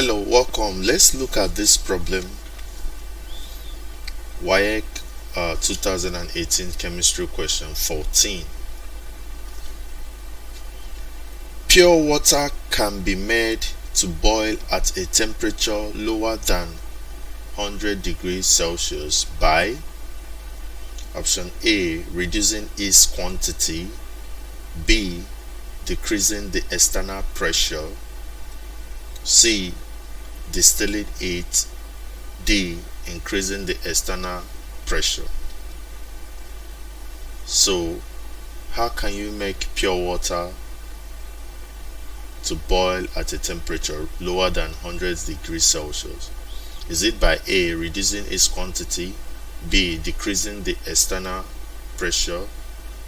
Hello, welcome. Let's look at this problem. WAEC 2018 chemistry question 14. Pure water can be made to boil at a temperature lower than 100 degrees Celsius by option A, reducing its quantity, B, decreasing the external pressure, C, distilling it, D, increasing the external pressure. So how can you make pure water to boil at a temperature lower than 100 degrees Celsius? Is it by A, reducing its quantity, B, decreasing the external pressure,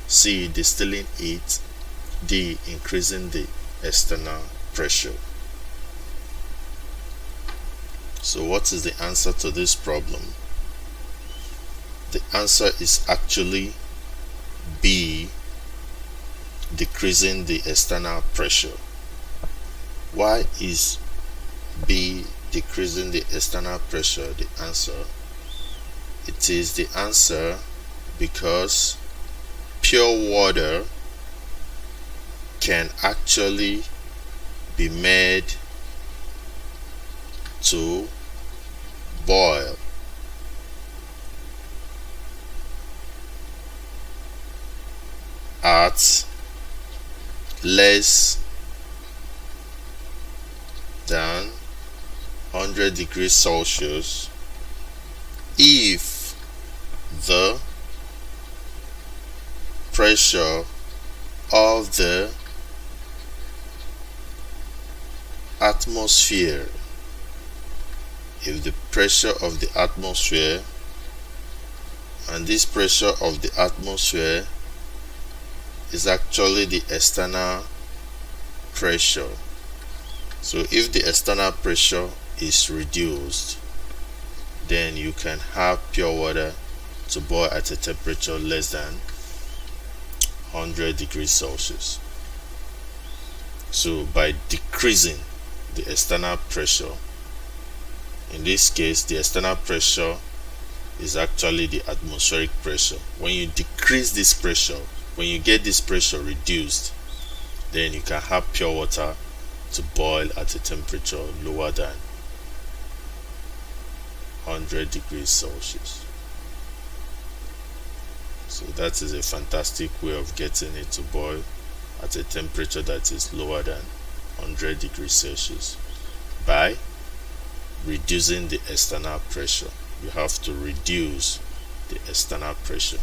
C, distilling it, D, increasing the external pressure? So what is the answer to this problem? The answer is actually B, decreasing the external pressure. Why is B, decreasing the external pressure, the answer? It is the answer because pure water can actually be made to boil at less than 100 degrees Celsius if the pressure of the atmosphere and this pressure of the atmosphere is actually the external pressure. So if the external pressure is reduced, then you can have pure water to boil at a temperature less than 100 degrees Celsius. So by decreasing the external pressure, in this case the external pressure is actually the atmospheric pressure. When you decrease this pressure, when you get this pressure reduced, then you can have pure water to boil at a temperature lower than 100 degrees Celsius. So that is a fantastic way of getting it to boil at a temperature that is lower than 100 degrees Celsius by reducing the external pressure. You have to reduce the external pressure.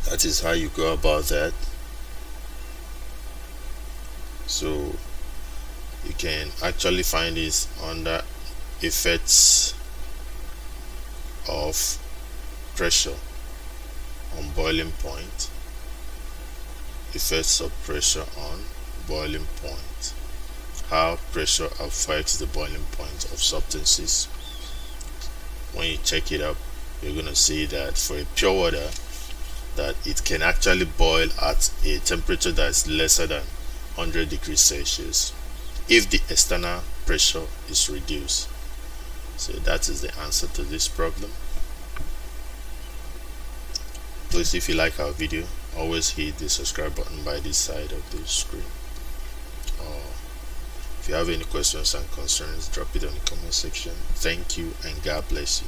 That is how you go about that. So you can actually find this under effects of pressure on boiling point. Effects of pressure on boiling point. How pressure affects the boiling point of substances. When you check it up, you're going to see that for a pure water, that it can actually boil at a temperature that is lesser than 100 degrees Celsius if the external pressure is reduced. So that is the answer to this problem. Please, if you like our video, always hit the subscribe button by this side of the screen. If you have any questions and concerns, drop it in the comment section. Thank you and God bless you.